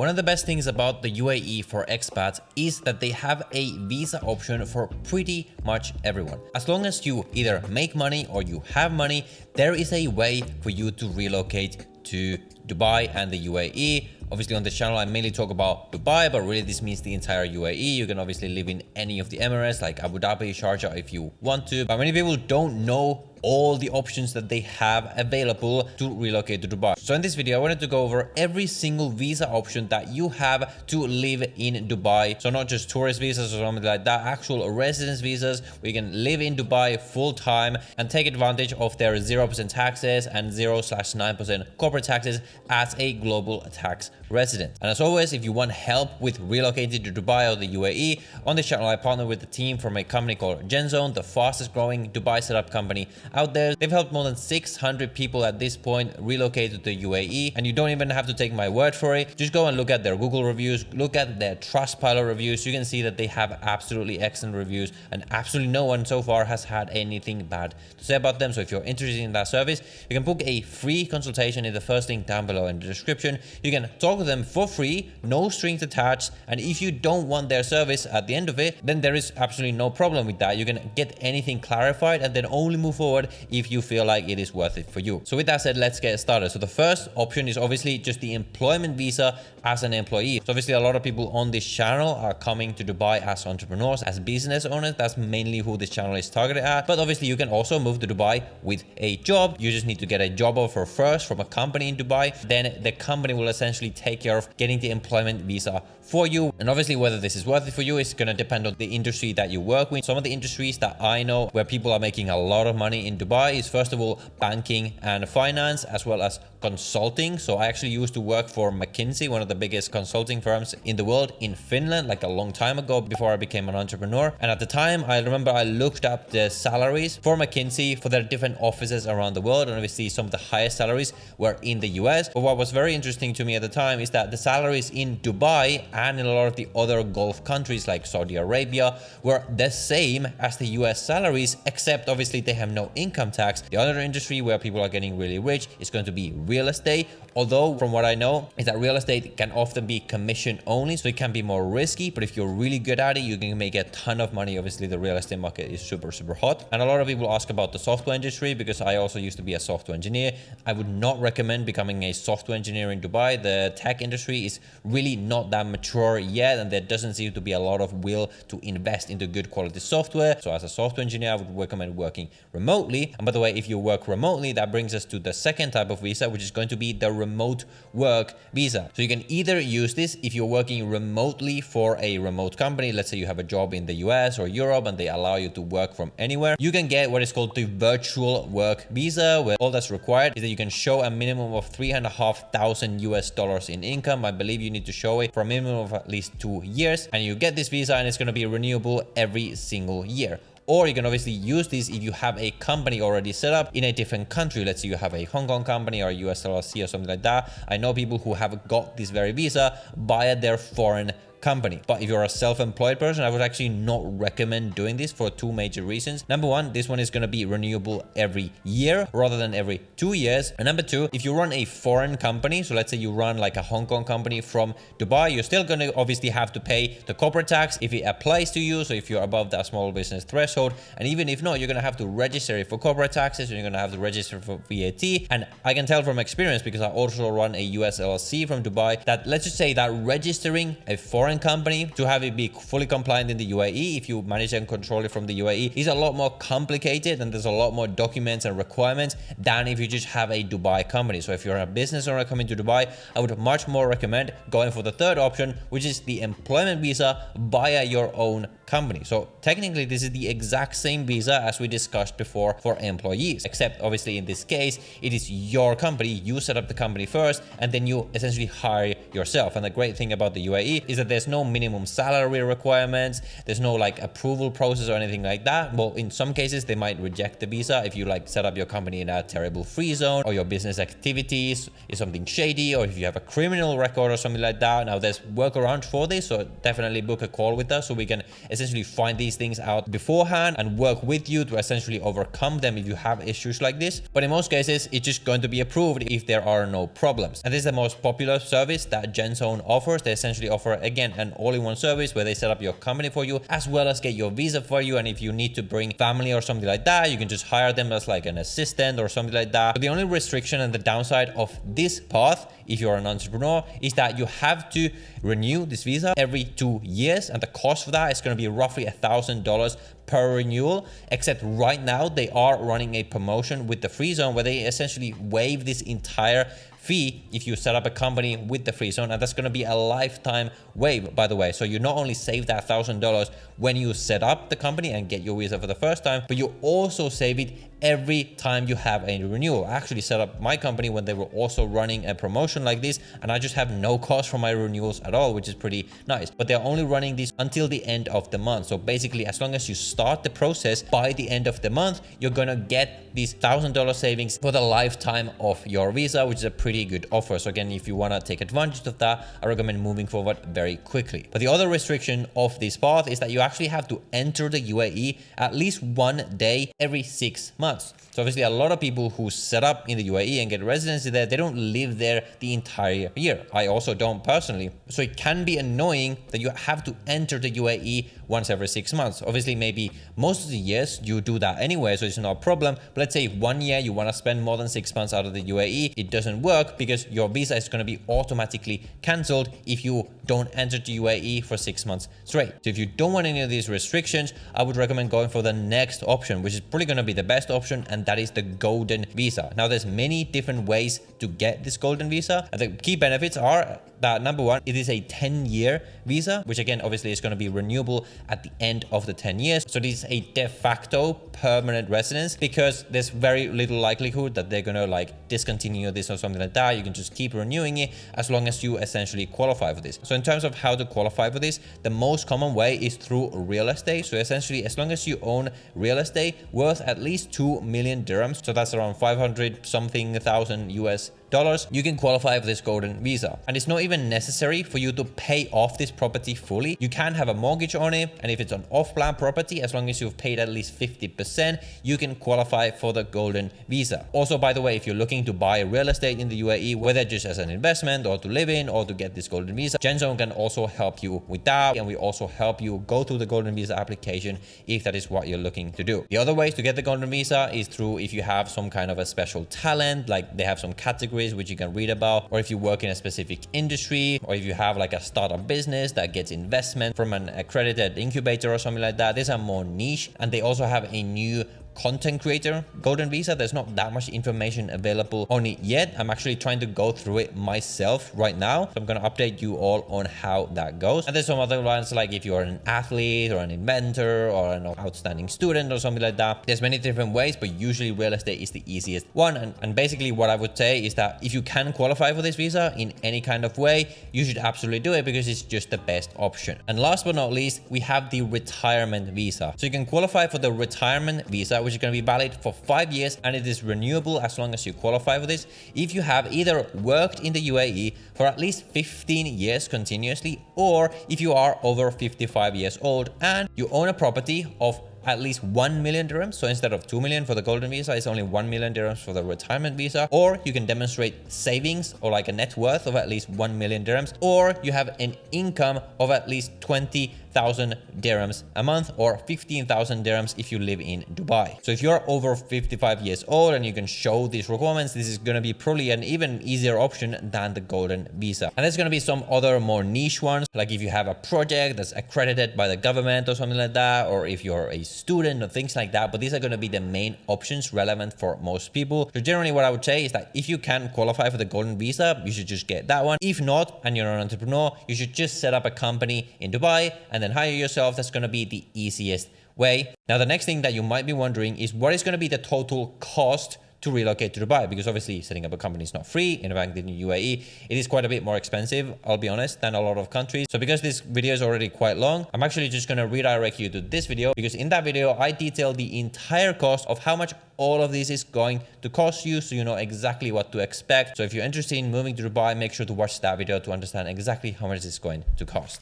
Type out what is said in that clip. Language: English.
One of the best things about the UAE for expats is that they have a visa option for pretty much everyone. As long as you either make money or you have money, there is a way for you to relocate to Dubai and the UAE. Obviously on this channel, I mainly talk about Dubai, but really this means the entire UAE. You can obviously live in any of the Emirates like Abu Dhabi, Sharjah if you want to. But many people don't know all the options that they have available to relocate to Dubai. So in this video, I wanted to go over every single visa option that you have to live in Dubai. So not just tourist visas or something like that, actual residence visas where you can live in Dubai full time and take advantage of their 0% taxes and 0/9% corporate taxes as a global tax resident. And as always, if you want help with relocating to Dubai or the UAE, on this channel I partner with the team from a company called GenZone, the fastest growing Dubai setup company out there. They've helped more than 600 people at this point relocate to the UAE, and you don't even have to take my word for it. Just go and look at their Google reviews, look at their Trustpilot reviews. You can see that they have absolutely excellent reviews, and absolutely no one so far has had anything bad to say about them. So if you're interested in that service, you can book a free consultation in the first link down below in the description. You can talk to them for free, no strings attached, and if you don't want their service at the end of it, then there is absolutely no problem with that. You can get anything clarified and then only move forward if you feel like it is worth it for you. So with that said, let's get started. So the first option is obviously just the employment visa as an employee. So obviously a lot of people on this channel are coming to Dubai as entrepreneurs, as business owners. That's mainly who this channel is targeted at. But obviously you can also move to Dubai with a job. You just need to get a job offer first from a company in Dubai. Then the company will essentially take care of getting the employment visa for you. And obviously whether this is worth it for you is going to depend on the industry that you work with. Some of the industries that I know where people are making a lot of money in Dubai is first of all banking and finance, as well as consulting. So I actually used to work for McKinsey, one of the biggest consulting firms in the world in Finland, like a long time ago before I became an entrepreneur. And at the time, I remember I looked up the salaries for McKinsey for their different offices around the world. And obviously some of the highest salaries were in the US. But what was very interesting to me at the time is that the salaries in Dubai and in a lot of the other Gulf countries like Saudi Arabia were the same as the US salaries, except obviously they have no income tax. The other industry where people are getting really rich is going to be real estate. Although from what I know is that real estate can often be commission only, so it can be more risky, but if you're really good at it, you can make a ton of money. Obviously the real estate market is super hot. And a lot of people ask about the software industry because I also used to be a software engineer. I would not recommend becoming a software engineer in Dubai. The tech industry is really not that mature yet, and there doesn't seem to be a lot of will to invest into good quality software. So as a software engineer, I would recommend working remotely. And by the way, if you work remotely, that brings us to the second type of visa, which is going to be the remote work visa. So you can either use this if you're working remotely for a remote company. Let's say you have a job in the US or Europe and they allow you to work from anywhere. You can get what is called the virtual work visa, where all that's required is that you can show a minimum of $3,500 US in income. I believe you need to show it for a minimum of at least 2 years, and you get this visa and it's going to be renewable every single year. Or you can obviously use this if you have a company already set up in a different country. Let's say you have a Hong Kong company or a US LLC or something like that. I know people who have got this very visa via their foreign company. But if you're a self-employed person, I would actually not recommend doing this for two major reasons. Number one, this one is going to be renewable every year rather than every 2 years. And number two, if you run a foreign company, so let's say you run like a Hong Kong company from Dubai, you're still going to obviously have to pay the corporate tax if it applies to you. So if you're above that small business threshold, and even if not, you're going to have to register it for corporate taxes, and you're going to have to register for VAT. And I can tell from experience, because I also run a US LLC from Dubai, that let's just say that registering a foreign company to have it be fully compliant in the UAE, if you manage and control it from the UAE, is a lot more complicated, and there's a lot more documents and requirements than if you just have a Dubai company. So if you're a business owner coming to Dubai, I would much more recommend going for the third option, which is the employment visa via your own company. So technically this is the exact same visa as we discussed before for employees, except obviously in this case it is your company. You set up the company first and then you essentially hire yourself. And the great thing about the UAE is that there's there's no minimum salary requirements. There's no like approval process or anything like that. Well, in some cases, they might reject the visa if you like set up your company in a terrible free zone, or your business activities is something shady, or if you have a criminal record or something like that. Now there's workarounds for this, so definitely book a call with us so we can essentially find these things out beforehand and work with you to essentially overcome them if you have issues like this. But in most cases, it's just going to be approved if there are no problems. And this is the most popular service that GenZone offers. They essentially offer, again, an all-in-one service where they set up your company for you, as well as get your visa for you. And if you need to bring family or something like that, you can just hire them as like an assistant or something like that. But the only restriction and the downside of this path, if you're an entrepreneur, is that you have to renew this visa every 2 years, and the cost for that is going to be roughly $1,000 per renewal. Except right now they are running a promotion with the free zone where they essentially waive this entire fee if you set up a company with the free zone, and that's going to be a lifetime waive, by the way. So you not only save that $1,000 when you set up the company and get your visa for the first time, but you also save it every time you have a renewal. I actually set up my company when they were also running a promotion like this, and I just have no cost for my renewals at all, which is pretty nice. But they're only running this until the end of the month. So basically, as long as you start the process by the end of the month, you're gonna get these $1,000 savings for the lifetime of your visa, which is a pretty good offer. So again, if you wanna take advantage of that, I recommend moving forward very quickly. But the other restriction of this path is that you actually have to enter the UAE at least 1 day every 6 months. So obviously a lot of people who set up in the UAE and get residency there, they don't live there the entire year. I also don't personally. So it can be annoying that you have to enter the UAE once every 6 months. Obviously, maybe most of the years you do that anyway, so it's not a problem. But let's say 1 year you want to spend more than 6 months out of the UAE, it doesn't work because your visa is going to be automatically cancelled if you don't enter the UAE for 6 months straight. So if you don't want any of these restrictions, I would recommend going for the next option, which is probably going to be the best option, and that is the golden visa. Now there's many different ways to get this golden visa, and the key benefits are that number one, it is a 10-year visa, which again, obviously is going to be renewable at the end of the 10 years. So this is a de facto permanent residence because there's very little likelihood that they're going to like discontinue this or something like that. You can just keep renewing it as long as you essentially qualify for this. So in terms of how to qualify for this, the most common way is through real estate. So essentially, as long as you own real estate worth at least 2 million dirhams, so that's around 500 something thousand US dollars, you can qualify for this golden visa. And it's not even necessary for you to pay off this property fully. You can have a mortgage on it, and if it's an off-plan property, as long as you've paid at least 50%, you can qualify for the golden visa. Also, by the way, if you're looking to buy real estate in the UAE, whether just as an investment or to live in or to get this golden visa, GenZone can also help you with that, and we also help you go through the golden visa application if that is what you're looking to do. The other ways to get the golden visa is through if you have some kind of a special talent, like they have some categories which you can read about, or if you work in a specific industry, or if you have like a startup business that gets investment from an accredited incubator or something like that. These are more niche, and they also have a new content creator golden visa. There's not that much information available on it yet. I'm actually trying to go through it myself right now, so I'm going to update you all on how that goes. And there's some other ones, like if you're an athlete or an inventor or an outstanding student or something like that. There's many different ways, but usually real estate is the easiest one. And basically what I would say is that if you can qualify for this visa in any kind of way, you should absolutely do it because it's just the best option. And last but not least, we have the retirement visa. So you can qualify for the retirement visa, which is going to be valid for 5 years, and it is renewable as long as you qualify for this. If you have either worked in the UAE for at least 15 years continuously, or if you are over 55 years old and you own a property of at least 1 million dirhams. So instead of 2 million for the golden visa, it's only 1 million dirhams for the retirement visa. Or you can demonstrate savings or like a net worth of at least 1 million dirhams, or you have an income of at least 20,000 dirhams a month, or 15,000 dirhams if you live in Dubai. So if you're over 55 years old and you can show these requirements, this is going to be probably an even easier option than the golden visa. And there's going to be some other more niche ones, like if you have a project that's accredited by the government or something like that, or if you're a student or things like that. But these are going to be the main options relevant for most people. So generally what I would say is that if you can qualify for the golden visa, you should just get that one. If not, and you're an entrepreneur, you should just set up a company in Dubai and then hire yourself. That's going to be the easiest way. Now, the next thing that you might be wondering is what is going to be the total cost to relocate to Dubai, because obviously setting up a company is not free. In fact, in the UAE, it is quite a bit more expensive, I'll be honest, than a lot of countries. So because this video is already quite long, I'm actually just going to redirect you to this video, because in that video, I detail the entire cost of how much all of this is going to cost you, so you know exactly what to expect. So if you're interested in moving to Dubai, make sure to watch that video to understand exactly how much it's going to cost.